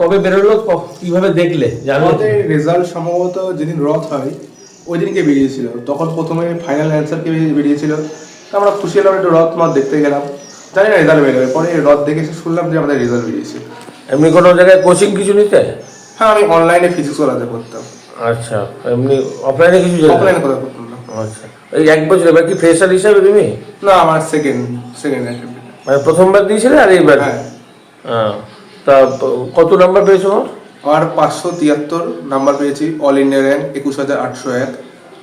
কবে বেরোলো, কিভাবে দেখলে? আমাদের রেজাল্ট সম্ভবত যেদিন রথ হয় ওই দিনকে বেরিয়েছিল। তখন প্রথমে ফাইনাল অ্যান্সারকে বেরিয়েছিল। তো আমরা খুশি হলাম, একটু রথ মত দেখতে গেলাম। জানি না রেজাল্ট বেরোবে, পরে রথ দেখে এসে শুনলাম যে আমাদের রেজাল্ট বেরিয়েছে। এমনি কোনো জায়গায় কোচিং কিছু নিতে? হ্যাঁ, আমি অনলাইনে ফিজিক্স ওলাতে করতাম। আচ্ছা, এমনি অফলাইনে কিছু? অফলাইনে কথা করতাম না। আচ্ছা, এই এক বছর এবার কি ফ্রেশার হিসাবে তুমি? না, আমার সেকেন্ড মানে প্রথমবার দিয়েছিলে আর এইবার? হ্যাঁ। তা কত নাম্বার পেয়েছো? আমার 573 নাম্বার পেয়েছি। অল ইন্ডিয়া র্যাঙ্ক 21,801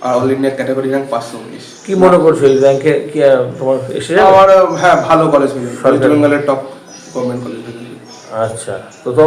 আর অল ইন্ডিয়া ক্যাটাগরি র্যাঙ্ক 519। কি মনে করছো এই র্যাঙ্কে কি তোমার এসে? আমার হ্যাঁ, ভালো কলেজ হয়ে যাবে, ওয়েস্ট বেঙ্গলের টপ গভর্নমেন্ট কলেজ হয়ে যাবে। আচ্ছা, তো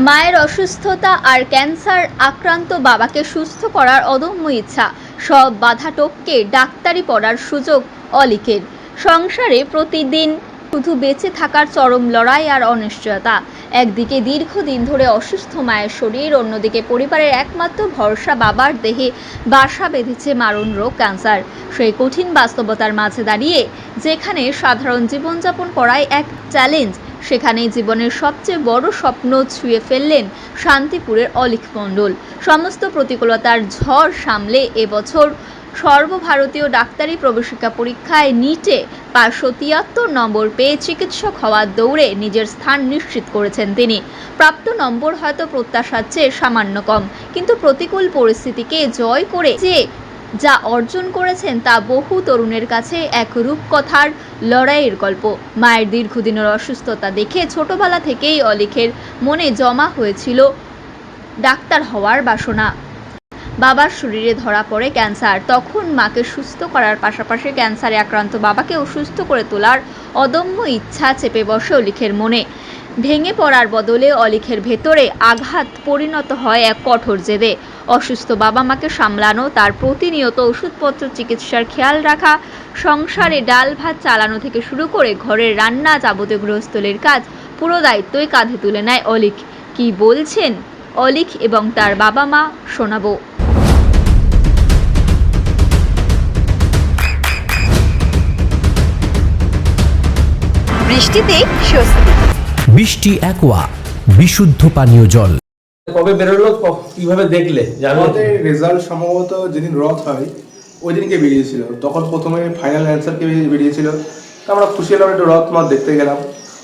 মায়ের অসুস্থতা আর ক্যান্সার আক্রান্ত বাবাকে সুস্থ করার অদম্য ইচ্ছা, সব বাধা টপকে ডাক্তারি পড়ার সুযোগ অলিকের। সংসারে প্রতিদিন শুধু বেঁচে থাকার চরম লড়াই আর অনিশ্চয়তা। একদিকে দীর্ঘদিন ধরে অসুস্থ মায়ের শরীর, অন্যদিকে পরিবারের একমাত্র ভরসা বাবার দেহে বাসা বেঁধেছে মারণ রোগ ক্যান্সার। সেই কঠিন বাস্তবতার মাঝে দাঁড়িয়ে যেখানে সাধারণ জীবনযাপন করাই এক চ্যালেঞ্জ, সেখানে জীবনের সবচেয়ে বড় স্বপ্ন ছুঁয়ে ফেললেন শান্তিপুরের অলিক মণ্ডল। সমস্ত প্রতিকূলতার ঝড় সামলে এবছর সর্বভারতীয় ডাক্তারি প্রবেশিকা পরীক্ষায় নিটে 573 নম্বর পেয়ে চিকিৎসক হওয়ার দৌড়ে নিজের স্থান নিশ্চিত করেছেন তিনি। প্রাপ্ত নম্বর হয়তো প্রত্যাশার চেয়ে সামান্য কম, কিন্তু প্রতিকূল পরিস্থিতিকে জয় করে যে যা অর্জন করেছেন তা বহু তরুণের কাছে এক রূপকথার লড়াইয়ের গল্প। মায়ের দীর্ঘদিনের অসুস্থতা দেখে ছোটবেলা থেকেই অলিকের মনে জমা হয়েছিল ডাক্তার হওয়ার বাসনা। বাবার শরীরে ধরা পড়ে ক্যান্সার। তখন মাকে সুস্থ করার পাশাপাশি ক্যান্সারে আক্রান্ত বাবাকে অসুস্থ করে তোলার অদম্য ইচ্ছা চেপে বসে অলিকের মনে। ভেঙে পড়ার বদলে অলিকের ভেতরে আঘাত পরিণত হয় এক কঠোর জেদে। অসুস্থ বাবা মাকে সামলানো, তার প্রতিনিয়ত ওষুধপত্র, চিকিৎসার খেয়াল রাখা, সংসারে ডাল ভাত চালানো থেকে শুরু করে ঘরের রান্না, যাবতীয় গৃহস্থলীর কাজ, পুরো দায়িত্বই কাঁধে তুলে নেয় অলিক। কি বলছেন অলিক এবং তার বাবা মা শোনাবো। বৃষ্টিতে স্বস্তি। বৃষ্টি অ্যাকোয়া, বিশুদ্ধ পানীয় জল। কবে বেরোলো, কিভাবে দেখলে? আমাদের রেজাল্ট সম্ভবত যেদিন রথ হয় ওই দিনকে বেরিয়েছিল। তখন প্রথমে ফাইনাল অ্যান্সারকে বেরিয়েছিল। তো আমরা খুশি হলাম, একটু রথ মত দেখতে গেলাম।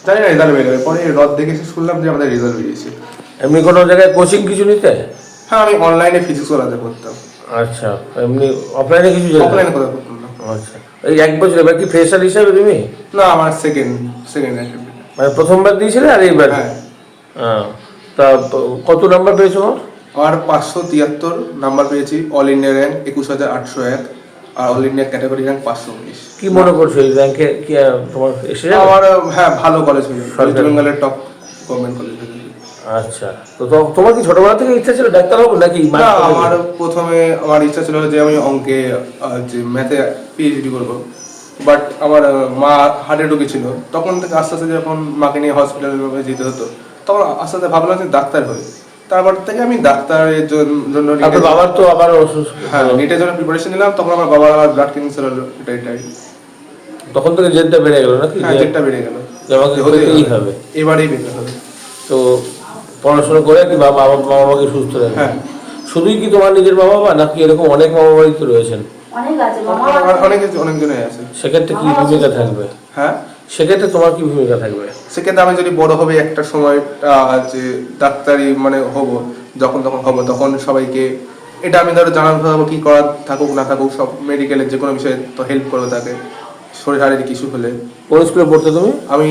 জানি না রেজাল্ট বেরোবে, পরে রথ দেখে এসে শুনলাম যে আমাদের রেজাল্ট বেরিয়েছে। এমনি কোনো জায়গায় কোচিং কিছু নিতে? হ্যাঁ, আমি অনলাইনে ফিজিক্স ওলাতে করতাম। আচ্ছা, এমনি অফলাইনে কিছু? অফলাইনে কথা করতাম না। আচ্ছা, এই এক বছর এবার কি ফ্রেশার হিসাবে তুমি? না, আমার সেকেন্ড মানে প্রথমবার দিয়েছিলে আর এইবার? হ্যাঁ। তা কত নাম্বার পেয়েছো? আমার 573 নাম্বার পেয়েছি। অল ইন্ডিয়া র্যাঙ্ক 21,801 আর অল ইন্ডিয়া ক্যাটাগরি র্যাঙ্ক 519। কি মনে করছো এই র্যাঙ্কে কি তোমার এসে? আমার হ্যাঁ, ভালো কলেজ হয়ে যাবে, ওয়েস্ট বেঙ্গলের টপ গভর্নমেন্ট কলেজ হয়ে যাবে। আচ্ছা, তো তোমার কি ছোটবেলা থেকে ইচ্ছা ছিল ডাক্তার হবো নাকি? না, আমার প্রথমে আমার ইচ্ছা ছিল যে আমি অঙ্কে যে ম্যাথে পিএইচডি করবো। বাট আমার মা হার্টে ঢুকেছিল। তখন থেকে আস্তে আস্তে যখন মাকে নিয়ে হসপিটালে যেতে হতো, তখন আস্তে আস্তে ভাবলাম যে ডাক্তার হই। তারপর থেকে আমি ডাক্তারের জন্য বাবার তো আবার অসুস্থ, হ্যাঁ, নিটের জন্য প্রিপারেশন নিলাম। তখন আমার বাবার ব্লাড ক্যান্সার হলো, এটাই। তখন থেকে জেদটা বেড়ে গেল নাকি? হ্যাঁ, জেদটা বেড়ে গেল, আমাকে হতেই হবে, এবারেই বেরতে হবে। তো পড়াশোনা করে কি বাবা মাকে সুস্থ রাখবে? হ্যাঁ। শুধুই কি তোমার নিজের বাবা মা নাকি এরকম অনেক মামা বাড়ি তো রয়েছেন? অনেকজনই আছে। সেক্ষেত্রে কি ভূমিকা থাকবে? হ্যাঁ, সেক্ষেত্রে তোমার কি ভূমিকা থাকবে? সেক্ষেত্রে আমি যদি বড় হবে একটা সময় যে ডাক্তারি মানে হব, যখন হব, তখন সবাইকে এটা আমি ধরো জানাতে পারবো কি করা থাকুক না থাকুক, সব মেডিকেলের যে কোনো বিষয়ে তো হেল্প করবো তাকে, শরীর শারীরিক কিছু হলে। কোন স্কুলে পড়তে তুমি? আমি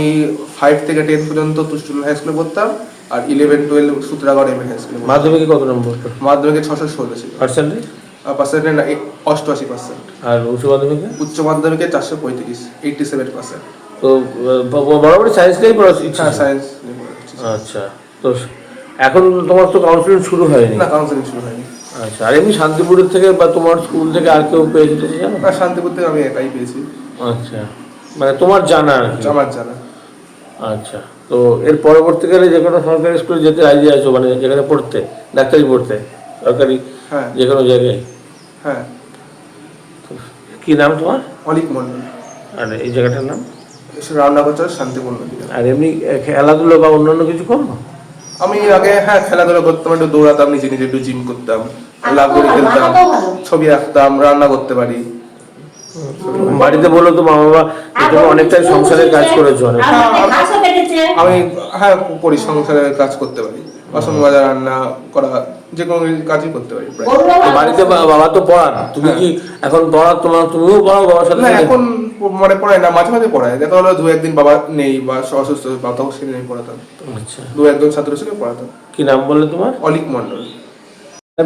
5 থেকে 10 পর্যন্ত তুষ্টুল হাই স্কুলে পড়তাম, আর 11-12 সূত্রাগড় এমএন হাই স্কুলে। মাধ্যমিকে কত নম্বর? মাধ্যমিকে 616 ছিল। পার্সেন্টেজ? পার্সেন্টেজ 88%। আর উচ্চ মাধ্যমিকে? উচ্চ মাধ্যমিকে 435, 87%। তো বরাবরই সায়েন্স নিয়েই পড়ার ইচ্ছা? হ্যাঁ, সায়েন্স। আচ্ছা, তো এখন তোমার তো কাউন্সিলিং শুরু হয়নি? না, কাউন্সিলিং শুরু হয়নি। আচ্ছা, আর এমনি শান্তিপুরের থেকে বা তোমার স্কুল থেকে আর কেউ পেয়েছিল জানো? না, শান্তিপুর থেকে আমি একাই পেয়েছি। আচ্ছা, মানে তোমার জানা আর কি? আমার জানা। আচ্ছা, তো এর পরবর্তীকালে যে কোনো সরকারি স্কুলে যেতে রাজি আছো, মানে যেখানে পড়তে, ডাক্তারি পড়তে, সরকারি যে কোনো জায়গায়? হ্যাঁ। কি নাম তোমার? অলিক মণ্ডল। আর এই জায়গাটার নাম? রান্নাঘর শান্তিপূর্ণ। আর এমনি খেলাধুলো বা অন্যান্য কিছু করো? আমি আগে খেলাধুলা করতাম, একটু দৌড়াতাম, নিজে নিজে একটু জিম করতাম, লাফদড়ি খেলতাম, ছবি আঁকতাম, রান্না করতে পারি। বাড়িতে বলো তো মা বাবা তুমি অনেকটাই সংসারের কাজ করেছো অনেক। আমি করি, সংসারে কাজ করতে পারি, বাসন মাজা, রান্না করা, যে কোনো কাজই করতে পারি প্রায়। তো বাড়িতে বাবা তো পড়ান, তুমি কি এখন পড়া তুমিও পড়াও বাবার সাথে? না, এখন মানে পড়াই না, মাঝে মাঝে পড়াই। দেখা হলো 2-1 দিন বাবা নেই বা অসুস্থ, তখন সেদিন আমি পড়াতাম। আচ্ছা, 2-1 ছাত্র ছিল পড়াতাম। কি নাম বললে তোমার? অলিক মন্ডল।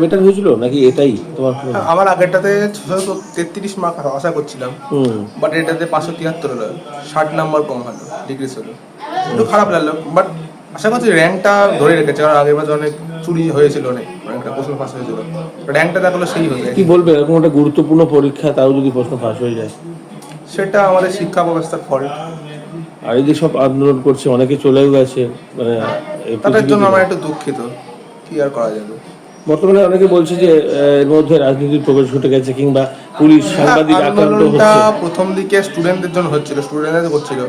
বেটার হয়েছিল নাকি এটাই তোমার? আমার আগেরটাতে 633 মার্ক আশা করছিলাম, বাট এটাতে 573 হলো, 60 নাম্বার কম হলো, ডিগ্রি ছিল। একটু খারাপ লাগলো, বাট আশা করছি র্যাঙ্কটা ধরে রেখেছে, কারণ আগের বার অনেক চুরি হয়েছিল, অনেক র্যাঙ্কটা প্রশ্ন ফাঁস হয়েছিল, র্যাঙ্কটা দেখলো সেই হয়ে যায়। কি বলবে এরকম একটা গুরুত্বপূর্ণ পরীক্ষা তাও যদি প্রশ্ন ফাঁস হয়ে যায়? সেটা আমাদের শিক্ষা ব্যবস্থার ফল্ট। আর এই যে সব আন্দোলন করছে, অনেকে চলেও গেছে, মানে তাদের জন্য আমরা একটু দুঃখিত, কি আর করা যাবে। বর্তমানে অনেকে বলছে যে এর মধ্যে রাজনীতির প্রবেশ ঘটে গেছে, কিংবা পুলিশ সাংবাদিক আক্রান্ত আন্দোলনটা হচ্ছে। প্রথম দিকে স্টুডেন্টদের জন্য হচ্ছিল, স্টুডেন্টদের করছিল,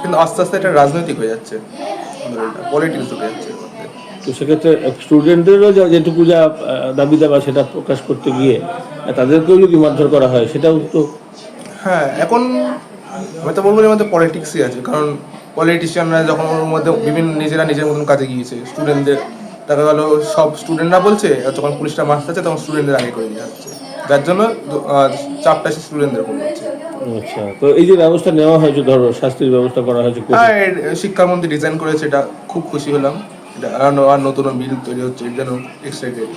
কিন্তু আস্তে আস্তে এটা রাজনৈতিক হয়ে যাচ্ছে, আন্দোলনটা পলিটিক্স ঢুকে যাচ্ছে এর মধ্যে। তো সেক্ষেত্রে স্টুডেন্টদেরও যেটুকু যা দাবি দাবা সেটা প্রকাশ করতে গিয়ে তাদেরকেও যদি মারধর করা হয়, সেটাও তো। এখন আমি তো বলবো এর মধ্যে পলিটিক্সই আছে, কারণ পলিটিশিয়ানরা যখন ওর মধ্যে বিভিন্ন নিজেরা নিজের মতন কাজে গিয়েছে, স্টুডেন্টদের দেখা গেল সব স্টুডেন্টরা বলছে, আর যখন পুলিশটা মারতে যাচ্ছে তখন স্টুডেন্টদের আগে করে নিয়ে যাচ্ছে, যার জন্য চাপটা স্টুডেন্টদের উপর হচ্ছে। আচ্ছা, তো এই যে ব্যবস্থা নেওয়া হয়েছে, ধরো শাস্তির ব্যবস্থা করা হয়েছে, শিক্ষামন্ত্রী ডিজাইন করেছে, এটা খুব খুশি হলাম। এটা আর নতুন বিল তৈরি হচ্ছে, এর জন্য এক্সাইটেড।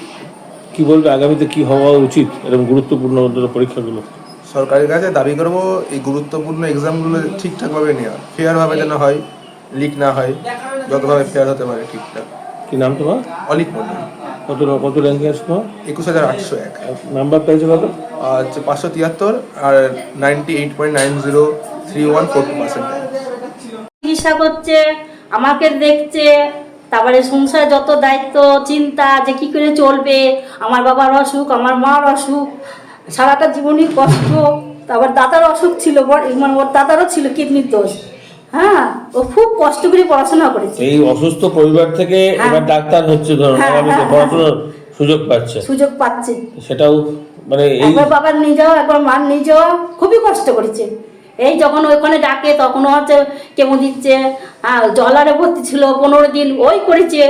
কি বলবে আগামীতে কি হওয়া উচিত এরকম গুরুত্বপূর্ণ পরীক্ষাগুলো? সরকারের কাছে দাবি করবো এই গুরুত্বপূর্ণ এক্সামগুলো ঠিকঠাকভাবে নেওয়া, ফেয়ারভাবে যেন হয়, লিক না হয়, যতভাবে ফেয়ার হতে পারে ঠিকঠাক। কি নাম তোমার? অলিক মন্ডল। কত র্যাঙ্কে আসছো? 21,801। নাম্বার পেয়েছো কত? 573 আর 98.903142%। চিকিৎসা করছে, আমাকে দেখছে, তারপরে সংসারে যত দায়িত্ব চিন্তা যে কি করে চলবে, আমার বাবার অসুখ, আমার মার অসুখ, সারাটা জীবনই কষ্ট। তারপর দাদার অসুখ ছিল, মানে ওর দাদারও ছিল কিডনির দোষ। ও খুব কষ্ট করে পড়াশোনা করেছে। এই অসুস্থ পরিবার থেকে এবার ডাক্তার হচ্ছে, ধরো আগামীতে পড়াশোনার সুযোগ পাচ্ছে, সেটাও মানে একবার বাবার নিয়ে যাও, একবার মার নিয়ে যাও, খুবই কষ্ট করেছে। এই যখন ওইখানে ডাকে তখনও হচ্ছে কেমো দিচ্ছে। জলারে ভর্তি ছিল 15 দিন, ওই করেছে।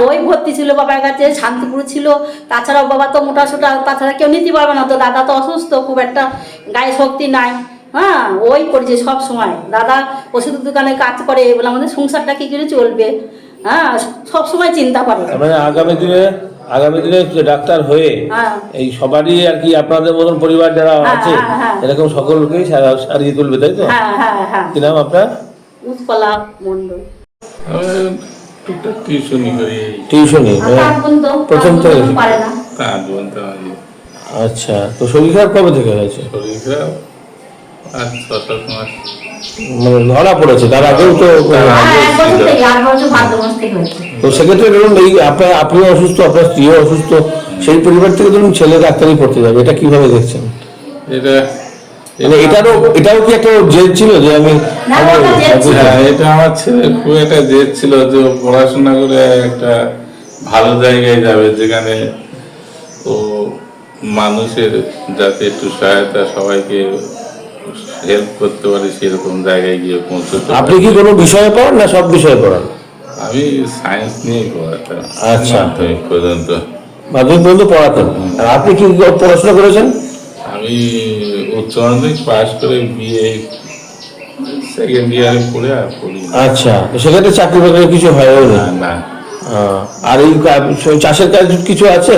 ওই ভর্তি ছিল বাবার কাছে, শান্তিপুর ছিল। তাছাড়াও বাবা তো মোটাসোটা, তাছাড়া কেউ নিতে পারবে না, তো দাদা তো অসুস্থ, খুব একটা গায়ে শক্তি নাই। ওই করেছে সব সময়। দাদা ওষুধের দোকানে কাজ করে, বলে আমাদের সংসারটা কি করে চলবে, সব সময় চিন্তা করে। মানে আগামী দিনে ডাক্তার হয়ে এই সবারই আর কি আপনাদের মতন পরিবার যারা আছে এরকম সকলকেই সারিয়ে তুলবে, তাই তো? কি নাম আপনার? উৎপলা মন্ডল। টিউশনি প্রথম থেকে? পারে না। আচ্ছা, তো শরীর খারাপ কবে থেকে হয়েছে? মানে ধরা পড়েছে, তার আগেও তো? তো সেক্ষেত্রে ধরুন এই আপনিও অসুস্থ, আপনার স্ত্রীও অসুস্থ, সেই পরিবার থেকে ধরুন ছেলে ডাক্তারি পড়তে যাবে, এটা কিভাবে দেখছেন? এটাও কি একটা জেদ ছিল যে আমি? এটা আমার ছেলের খুব একটা জেদ ছিল যে পড়াশোনা করে একটা ভালো জায়গায় যাবে, যেখানে ও মানুষের যাতে একটু সহায়তা, সবাইকে হেল্প করতে পারে, সেরকম জায়গায় গিয়ে পৌঁছতে। আপনি কি কোনো বিষয়ে পড়ান না সব বিষয়ে পড়ান? আমি সায়েন্স নিয়ে পড়াতাম। আচ্ছা, মাধ্যমিক পর্যন্ত পড়াতেন। আর আপনি কি পড়াশোনা করেছেন? আমি উচ্চ মাধ্যমিক পাস করে বিএ সেকেন্ড ইয়ারে পড়ে আর পড়ি। আচ্ছা, তো সেক্ষেত্রে চাকরি বাকরি কিছু হয়ও না? আর এই চাষের কাজ কিছু আছে?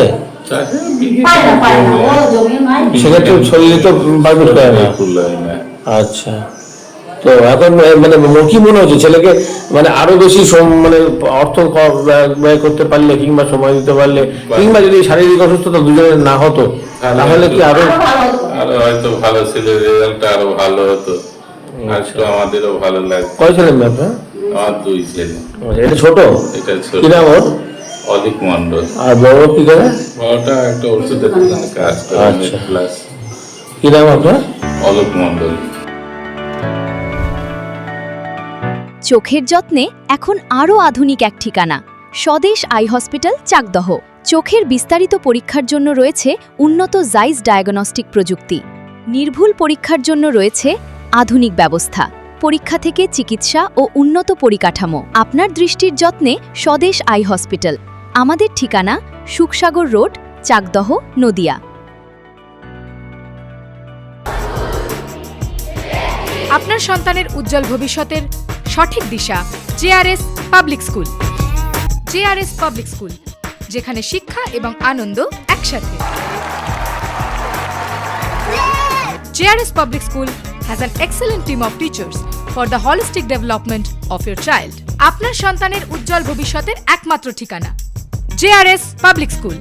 সেক্ষেত্রে শরীরে তো বাড়বে না। আচ্ছা, তো এখন মানে কি মনে হচ্ছে ছেলেকে মানে আরো বেশি মানে অর্থ ব্যয় করতে পারলে, কিংবা সময় দিতে পারলে, কিংবা যদি শারীরিক অসুস্থতা দুজনের না হতো, তাহলে কি আরো হয়তো ভালো ছিল, রেজাল্টটা আরো ভালো হতো, আজকে আমাদেরও ভালো লাগবে। কয় ছেলে মেয়ে আপনার? আমার 2 ছেলে। এটা ছোট? এটা ছোট। কি নাম ওর? অলিক মন্ডল। আর বড় কি করে? বড়টা একটা ওষুধের দোকানে কাজ করে। আচ্ছা, কি নাম আপনার? অলোক মন্ডল। চোখের যত্নে এখন আরও আধুনিক এক ঠিকানা, স্বদেশ আই হসপিটাল চাকদহ। চোখের বিস্তারিত পরীক্ষার জন্য রয়েছে উন্নত জাইস ডায়াগনস্টিক প্রযুক্তি। নির্ভুল পরীক্ষার জন্য রয়েছে আধুনিক ব্যবস্থা। পরীক্ষা থেকে চিকিৎসা ও উন্নত পরিকাঠামো। আপনার দৃষ্টির যত্নে স্বদেশ আই হসপিটাল। আমাদের ঠিকানা সুখসাগর রোড, চাকদহ, নদিয়া। আপনার সন্তানের উজ্জ্বল ভবিষ্যতের সঠিক দিশা JRS public school. JRS public school, যেখানে শিক্ষা এবং আনন্দ একসাথে। JRS public school has an excellent team of teachers for the holistic development of your child. আপনার সন্তানের উজ্জ্বল ভবিষ্যতের একমাত্র ঠিকানা জেআরএস পাবলিক স্কুল।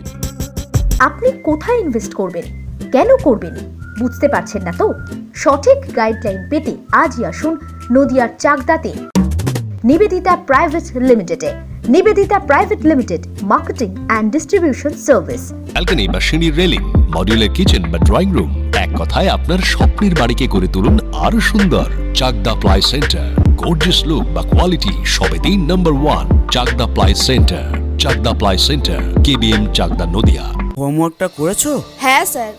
আপনি কোথায় ইনভেস্ট করবেন, কেন করবেন, বুঝতে পারছেন না তো? সঠিক গাইডলাইন পেতে আজই আসুন নদিয়ার চাকদাতে নিবেদিতা প্রাইভেট লিমিটেডে। Nivedita private limited, marketing and distribution service. Balcony বা সিঁড়ির রেলিং, মডিউলার কিচেন বা ড্রয়িং রুম, এক কথায় আপনার স্বপ্নের বাড়িকে করে তুলুন আরো সুন্দর। Chakdaha ply centre, gorgeous look বা কোয়ালিটি সবেতেই number 1। Chakdaha ply centre, Chakdaha ply centre, KBM, Chakdaha, Nadia. হোমওয়ার্কটা করেছো? হ্যাঁ স্যার।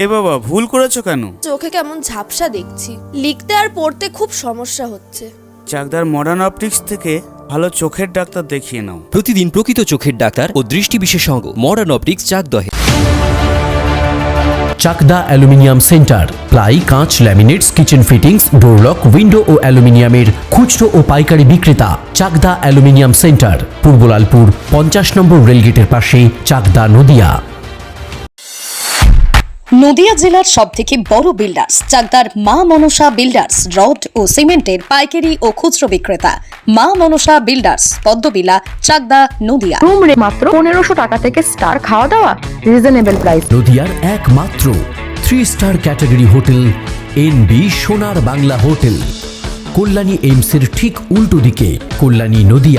এ বাবা, ভুল করেছো কেন? চোখে কেমন ঝাপসা দেখছি, লিখতে আর পড়তে খুব সমস্যা হচ্ছে। চাকদার মডার্ন অপটিক্স থেকে ভালো চোখের ডাক্তার দেখিয়ে নাও। প্রতিদিন প্রকৃত চোখের ডাক্তার ও দৃষ্টি বিশেষজ্ঞ মডার্ন অপটিক্স চাকদহে। Chakdaha aluminium centre. প্লাই, কাঁচ, laminates, kitchen fittings, door lock, window ও অ্যালুমিনিয়ামের খুচরো ও পাইকারি বিক্রেতা। Chakdaha aluminium centre, Purbalalpur 50 number রেলগেটের পাশে, চাকদা, নদিয়া। নদিয়া জেলার সবথেকে বড় বিল্ডার্স চাকদার মা মনসা বিল্ডার্স, রড ও সিমেন্টের পাইকারি ও খুচরো বিক্রেতা। মা মনসা বিল্ডার্স, পদ্মবিলা, চাকদা, নদিয়া। রুম রে মাত্র 1500 টাকা থেকে স্টার, খাওয়া দাওয়া রিজনেবল প্রাইস। নদিয়ার একমাত্র 3 স্টার ক্যাটাগরি হোটেল এনবি সোনার বাংলা হোটেল, কল্যাণী এইমসের ঠিক উল্টো দিকে, কল্যাণী, নদিয়া।